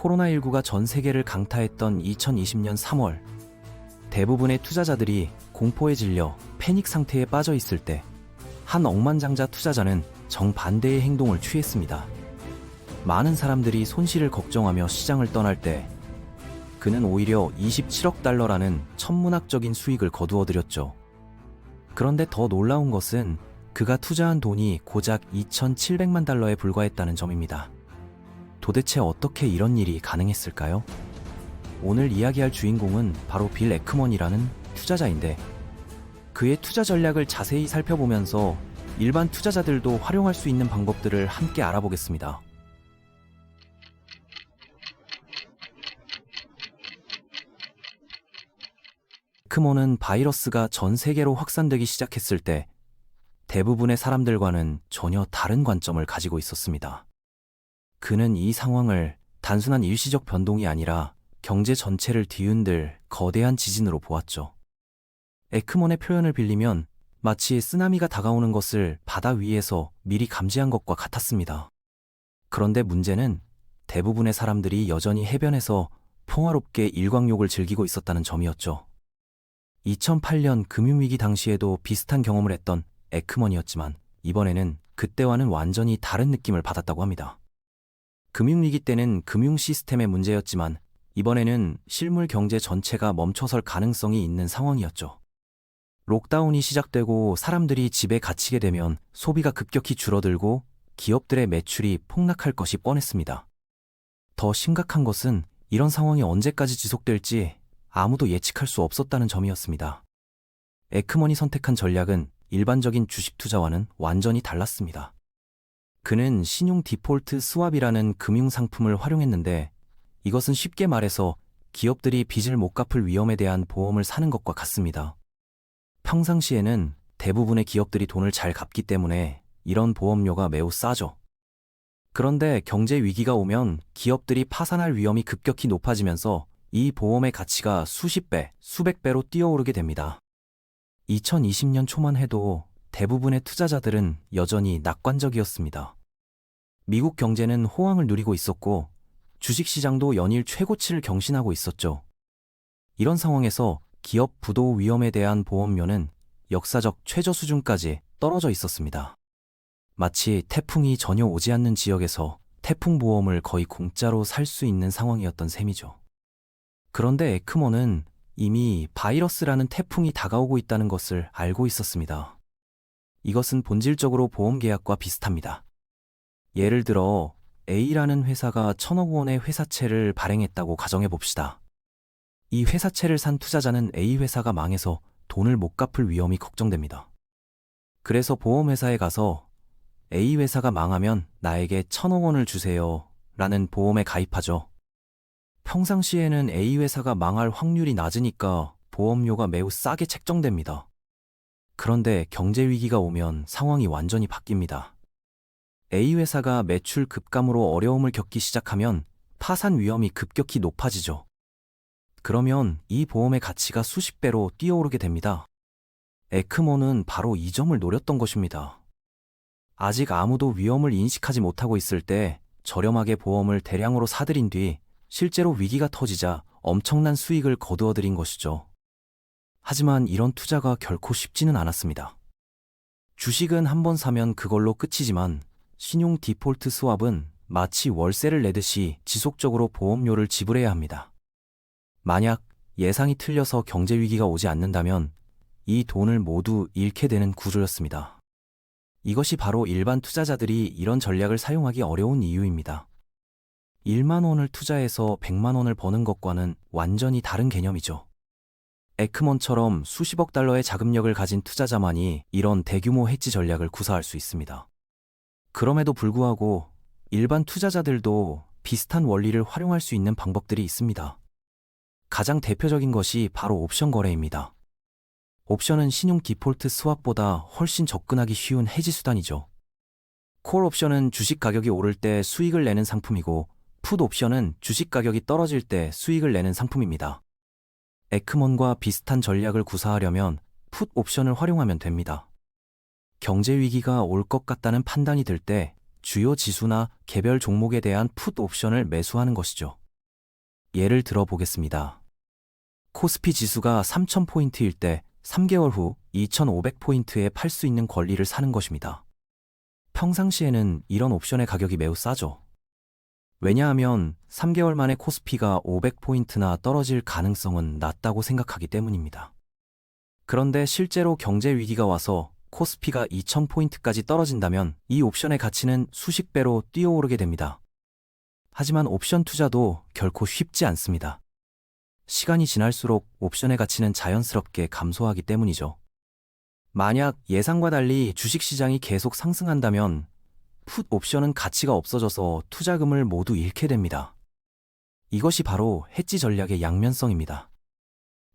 코로나19가 전 세계를 강타했던 2020년 3월, 대부분의 투자자들이 공포에 질려 패닉 상태에 빠져 있을 때, 한 억만장자 투자자는 정반대의 행동을 취했습니다. 많은 사람들이 손실을 걱정하며 시장을 떠날 때, 그는 오히려 27억 달러라는 천문학적인 수익을 거두어들였죠. 그런데 더 놀라운 것은 그가 투자한 돈이 고작 2,700만 달러에 불과했다는 점입니다. 도대체 어떻게 이런 일이 가능했을까요? 오늘 이야기할 주인공은 바로 빌 에크먼이라는 투자자인데, 그의 투자 전략을 자세히 살펴보면서 일반 투자자들도 활용할 수 있는 방법들을 함께 알아보겠습니다. 에크먼은 바이러스가 전 세계로 확산되기 시작했을 때 대부분의 사람들과는 전혀 다른 관점을 가지고 있었습니다. 그는 이 상황을 단순한 일시적 변동이 아니라 경제 전체를 뒤흔들 거대한 지진으로 보았죠. 에크먼의 표현을 빌리면 마치 쓰나미가 다가오는 것을 바다 위에서 미리 감지한 것과 같았습니다. 그런데 문제는 대부분의 사람들이 여전히 해변에서 평화롭게 일광욕을 즐기고 있었다는 점이었죠. 2008년 금융위기 당시에도 비슷한 경험을 했던 에크먼이었지만 이번에는 그때와는 완전히 다른 느낌을 받았다고 합니다. 금융위기 때는 금융 시스템의 문제였지만 이번에는 실물 경제 전체가 멈춰설 가능성이 있는 상황이었죠. 록다운이 시작되고 사람들이 집에 갇히게 되면 소비가 급격히 줄어들고 기업들의 매출이 폭락할 것이 뻔했습니다. 더 심각한 것은 이런 상황이 언제까지 지속될지 아무도 예측할 수 없었다는 점이었습니다. 에크먼이 선택한 전략은 일반적인 주식 투자와는 완전히 달랐습니다. 그는 신용 디폴트 스왑이라는 금융 상품을 활용했는데, 이것은 쉽게 말해서 기업들이 빚을 못 갚을 위험에 대한 보험을 사는 것과 같습니다. 평상시에는 대부분의 기업들이 돈을 잘 갚기 때문에 이런 보험료가 매우 싸죠. 그런데 경제 위기가 오면 기업들이 파산할 위험이 급격히 높아지면서 이 보험의 가치가 수십 배, 수백 배로 뛰어오르게 됩니다. 2020년 초만 해도 대부분의 투자자들은 여전히 낙관적이었습니다. 미국 경제는 호황을 누리고 있었고 주식시장도 연일 최고치를 경신하고 있었죠. 이런 상황에서 기업 부도 위험에 대한 보험료는 역사적 최저 수준까지 떨어져 있었습니다. 마치 태풍이 전혀 오지 않는 지역에서 태풍 보험을 거의 공짜로 살 수 있는 상황이었던 셈이죠. 그런데 에크먼은 이미 바이러스라는 태풍이 다가오고 있다는 것을 알고 있었습니다. 이것은 본질적으로 보험 계약과 비슷합니다. 예를 들어 A라는 회사가 1,000억 원의 회사채를 발행했다고 가정해 봅시다. 이 회사채를 산 투자자는 A 회사가 망해서 돈을 못 갚을 위험이 걱정됩니다. 그래서 보험회사에 가서 A 회사가 망하면 나에게 1,000억 원을 주세요 라는 보험에 가입하죠. 평상시에는 A 회사가 망할 확률이 낮으니까 보험료가 매우 싸게 책정됩니다. 그런데 경제 위기가 오면 상황이 완전히 바뀝니다. A 회사가 매출 급감으로 어려움을 겪기 시작하면 파산 위험이 급격히 높아지죠. 그러면 이 보험의 가치가 수십 배로 뛰어오르게 됩니다. 에크먼은 바로 이 점을 노렸던 것입니다. 아직 아무도 위험을 인식하지 못하고 있을 때 저렴하게 보험을 대량으로 사들인 뒤 실제로 위기가 터지자 엄청난 수익을 거두어들인 것이죠. 하지만 이런 투자가 결코 쉽지는 않았습니다. 주식은 한번 사면 그걸로 끝이지만 신용 디폴트 스왑은 마치 월세를 내듯이 지속적으로 보험료를 지불해야 합니다. 만약 예상이 틀려서 경제 위기가 오지 않는다면 이 돈을 모두 잃게 되는 구조였습니다. 이것이 바로 일반 투자자들이 이런 전략을 사용하기 어려운 이유입니다. 1만 원을 투자해서 100만 원을 버는 것과는 완전히 다른 개념이죠. 에크먼처럼 수십억 달러의 자금력을 가진 투자자만이 이런 대규모 해지 전략을 구사할 수 있습니다. 그럼에도 불구하고 일반 투자자들도 비슷한 원리를 활용할 수 있는 방법들이 있습니다. 가장 대표적인 것이 바로 옵션 거래입니다. 옵션은 신용 디폴트 스왑보다 훨씬 접근하기 쉬운 해지 수단이죠. 콜 옵션은 주식 가격이 오를 때 수익을 내는 상품이고 풋 옵션은 주식 가격이 떨어질 때 수익을 내는 상품입니다. 에크먼과 비슷한 전략을 구사하려면 풋 옵션을 활용하면 됩니다. 경제 위기가 올 것 같다는 판단이 들 때 주요 지수나 개별 종목에 대한 풋 옵션을 매수하는 것이죠. 예를 들어 보겠습니다. 코스피 지수가 3,000포인트일 때 3개월 후 2,500포인트에 팔 수 있는 권리를 사는 것입니다. 평상시에는 이런 옵션의 가격이 매우 싸죠. 왜냐하면 3개월 만에 코스피가 500포인트나 떨어질 가능성은 낮다고 생각하기 때문입니다. 그런데 실제로 경제 위기가 와서 코스피가 2,000포인트까지 떨어진다면 이 옵션의 가치는 수십 배로 뛰어오르게 됩니다. 하지만 옵션 투자도 결코 쉽지 않습니다. 시간이 지날수록 옵션의 가치는 자연스럽게 감소하기 때문이죠. 만약 예상과 달리 주식시장이 계속 상승한다면 풋 옵션은 가치가 없어져서 투자금을 모두 잃게 됩니다. 이것이 바로 해지 전략의 양면성입니다.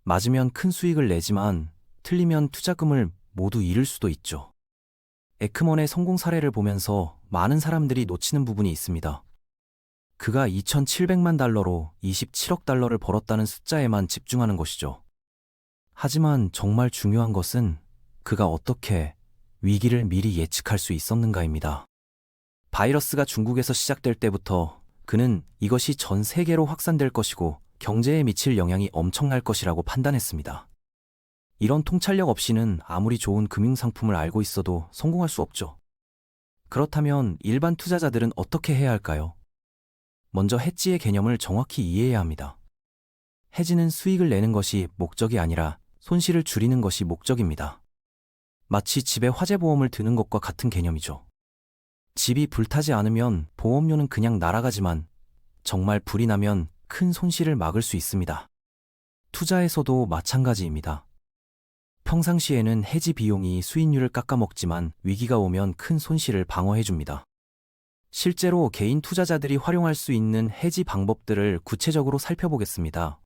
맞으면 큰 수익을 내지만 틀리면 투자금을 모두 잃을 수도 있죠. 에크먼의 성공 사례를 보면서 많은 사람들이 놓치는 부분이 있습니다. 그가 2,700만 달러로 27억 달러를 벌었다는 숫자에만 집중하는 것이죠. 하지만 정말 중요한 것은 그가 어떻게 위기를 미리 예측할 수 있었는가입니다. 바이러스가 중국에서 시작될 때부터 그는 이것이 전 세계로 확산될 것이고 경제에 미칠 영향이 엄청날 것이라고 판단했습니다. 이런 통찰력 없이는 아무리 좋은 금융상품을 알고 있어도 성공할 수 없죠. 그렇다면 일반 투자자들은 어떻게 해야 할까요? 먼저 해지의 개념을 정확히 이해해야 합니다. 해지는 수익을 내는 것이 목적이 아니라 손실을 줄이는 것이 목적입니다. 마치 집에 화재보험을 드는 것과 같은 개념이죠. 집이 불타지 않으면 보험료는 그냥 날아가지만 정말 불이 나면 큰 손실을 막을 수 있습니다. 투자에서도 마찬가지입니다. 평상시에는 해지 비용이 수익률을 깎아먹지만 위기가 오면 큰 손실을 방어해줍니다. 실제로 개인 투자자들이 활용할 수 있는 해지 방법들을 구체적으로 살펴보겠습니다.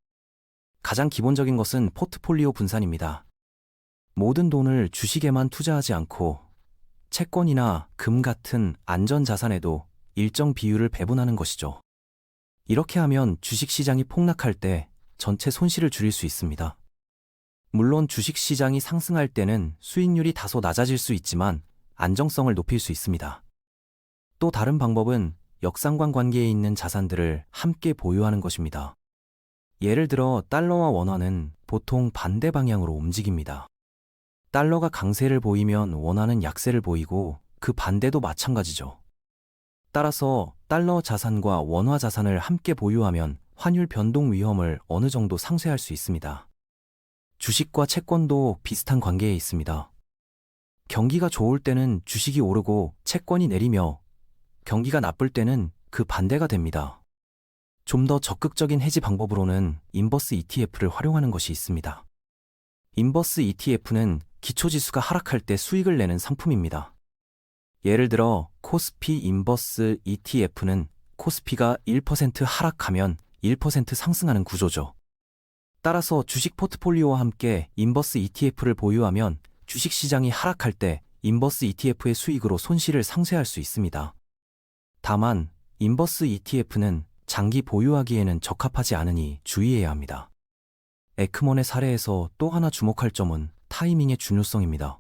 가장 기본적인 것은 포트폴리오 분산입니다. 모든 돈을 주식에만 투자하지 않고 채권이나 금 같은 안전자산에도 일정 비율을 배분하는 것이죠. 이렇게 하면 주식시장이 폭락할 때 전체 손실을 줄일 수 있습니다. 물론 주식시장이 상승할 때는 수익률이 다소 낮아질 수 있지만 안정성을 높일 수 있습니다. 또 다른 방법은 역상관 관계에 있는 자산들을 함께 보유하는 것입니다. 예를 들어 달러와 원화는 보통 반대 방향으로 움직입니다. 달러가 강세를 보이면 원화는 약세를 보이고 그 반대도 마찬가지죠. 따라서 달러 자산과 원화 자산을 함께 보유하면 환율 변동 위험을 어느 정도 상쇄할 수 있습니다. 주식과 채권도 비슷한 관계에 있습니다. 경기가 좋을 때는 주식이 오르고 채권이 내리며 경기가 나쁠 때는 그 반대가 됩니다. 좀 더 적극적인 해지 방법으로는 인버스 ETF를 활용하는 것이 있습니다. 인버스 ETF는 기초지수가 하락할 때 수익을 내는 상품입니다. 예를 들어 코스피 인버스 ETF는 코스피가 1% 하락하면 1% 상승하는 구조죠. 따라서 주식 포트폴리오와 함께 인버스 ETF를 보유하면 주식시장이 하락할 때 인버스 ETF의 수익으로 손실을 상쇄할 수 있습니다. 다만 인버스 ETF는 장기 보유하기에는 적합하지 않으니 주의해야 합니다. 에크먼의 사례에서 또 하나 주목할 점은 타이밍의 중요성입니다.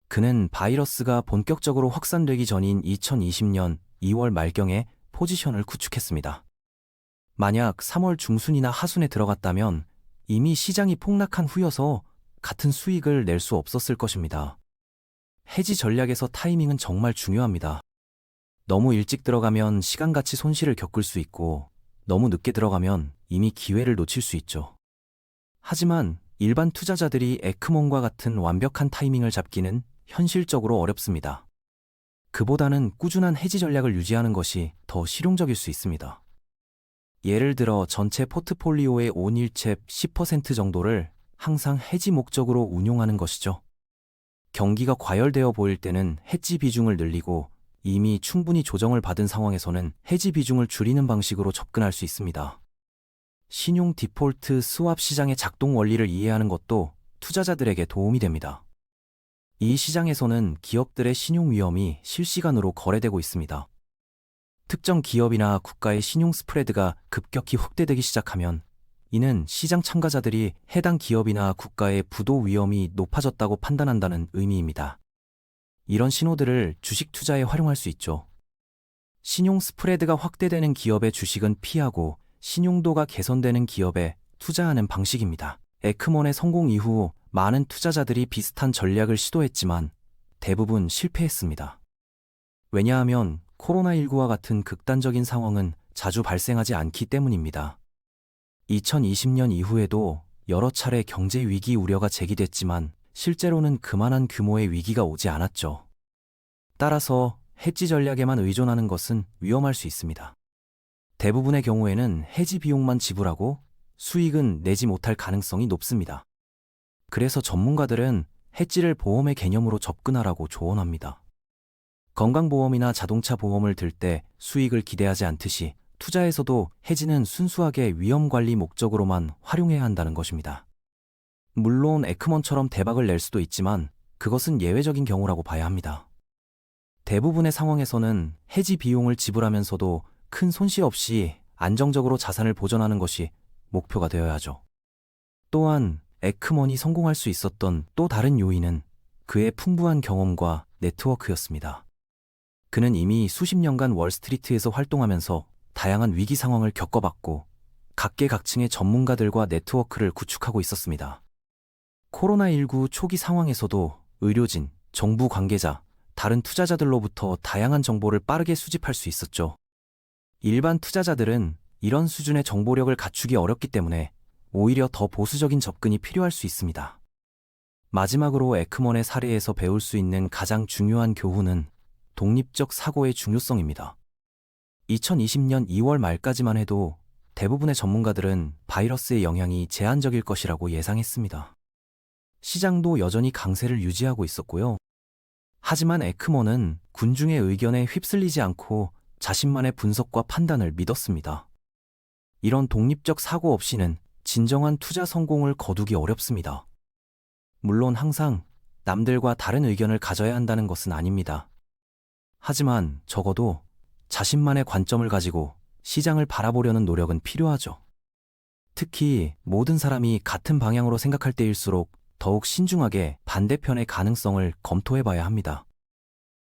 그는 바이러스가 본격적으로 확산되기 전인 2020년 2월 말경에 포지션을 구축했습니다. 만약 3월 중순이나 하순에 들어갔다면 이미 시장이 폭락한 후여서 같은 수익을 낼 수 없었을 것입니다. 해지 전략에서 타이밍은 정말 중요합니다. 너무 일찍 들어가면 시간가치 손실을 겪을 수 있고 너무 늦게 들어가면 이미 기회를 놓칠 수 있죠. 하지만 일반 투자자들이 에크몬과 같은 완벽한 타이밍을 잡기는 현실적으로 어렵습니다. 그보다는 꾸준한 해지 전략을 유지하는 것이 더 실용적일 수 있습니다. 예를 들어 전체 포트폴리오의 온일체 10% 정도를 항상 해지 목적으로 운용하는 것이죠. 경기가 과열되어 보일 때는 해지 비중을 늘리고 이미 충분히 조정을 받은 상황에서는 해지 비중을 줄이는 방식으로 접근할 수 있습니다. 신용 디폴트 스왑 시장의 작동 원리를 이해하는 것도 투자자들에게 도움이 됩니다. 이 시장에서는 기업들의 신용 위험이 실시간으로 거래되고 있습니다. 특정 기업이나 국가의 신용 스프레드가 급격히 확대되기 시작하면 이는 시장 참가자들이 해당 기업이나 국가의 부도 위험이 높아졌다고 판단한다는 의미입니다. 이런 신호들을 주식 투자에 활용할 수 있죠. 신용 스프레드가 확대되는 기업의 주식은 피하고 신용도가 개선되는 기업에 투자하는 방식입니다. 에크먼의 성공 이후 많은 투자자들이 비슷한 전략을 시도했지만 대부분 실패했습니다. 왜냐하면 코로나19와 같은 극단적인 상황은 자주 발생하지 않기 때문입니다. 2020년 이후에도 여러 차례 경제 위기 우려가 제기됐지만 실제로는 그만한 규모의 위기가 오지 않았죠. 따라서 해지 전략에만 의존하는 것은 위험할 수 있습니다. 대부분의 경우에는 해지 비용만 지불하고 수익은 내지 못할 가능성이 높습니다. 그래서 전문가들은 해지를 보험의 개념으로 접근하라고 조언합니다. 건강보험이나 자동차 보험을 들 때 수익을 기대하지 않듯이 투자에서도 해지는 순수하게 위험관리 목적으로만 활용해야 한다는 것입니다. 물론 에크먼처럼 대박을 낼 수도 있지만 그것은 예외적인 경우라고 봐야 합니다. 대부분의 상황에서는 해지 비용을 지불하면서도 큰 손실 없이 안정적으로 자산을 보존하는 것이 목표가 되어야 하죠. 또한 에크먼이 성공할 수 있었던 또 다른 요인은 그의 풍부한 경험과 네트워크였습니다. 그는 이미 수십 년간 월스트리트에서 활동하면서 다양한 위기 상황을 겪어봤고 각계각층의 전문가들과 네트워크를 구축하고 있었습니다. 코로나19 초기 상황에서도 의료진, 정부 관계자, 다른 투자자들로부터 다양한 정보를 빠르게 수집할 수 있었죠. 일반 투자자들은 이런 수준의 정보력을 갖추기 어렵기 때문에 오히려 더 보수적인 접근이 필요할 수 있습니다. 마지막으로 에크먼의 사례에서 배울 수 있는 가장 중요한 교훈은 독립적 사고의 중요성입니다. 2020년 2월 말까지만 해도 대부분의 전문가들은 바이러스의 영향이 제한적일 것이라고 예상했습니다. 시장도 여전히 강세를 유지하고 있었고요. 하지만 에크먼은 군중의 의견에 휩쓸리지 않고 자신만의 분석과 판단을 믿었습니다. 이런 독립적 사고 없이는 진정한 투자 성공을 거두기 어렵습니다. 물론 항상 남들과 다른 의견을 가져야 한다는 것은 아닙니다. 하지만 적어도 자신만의 관점을 가지고 시장을 바라보려는 노력은 필요하죠. 특히 모든 사람이 같은 방향으로 생각할 때일수록 더욱 신중하게 반대편의 가능성을 검토해 봐야 합니다.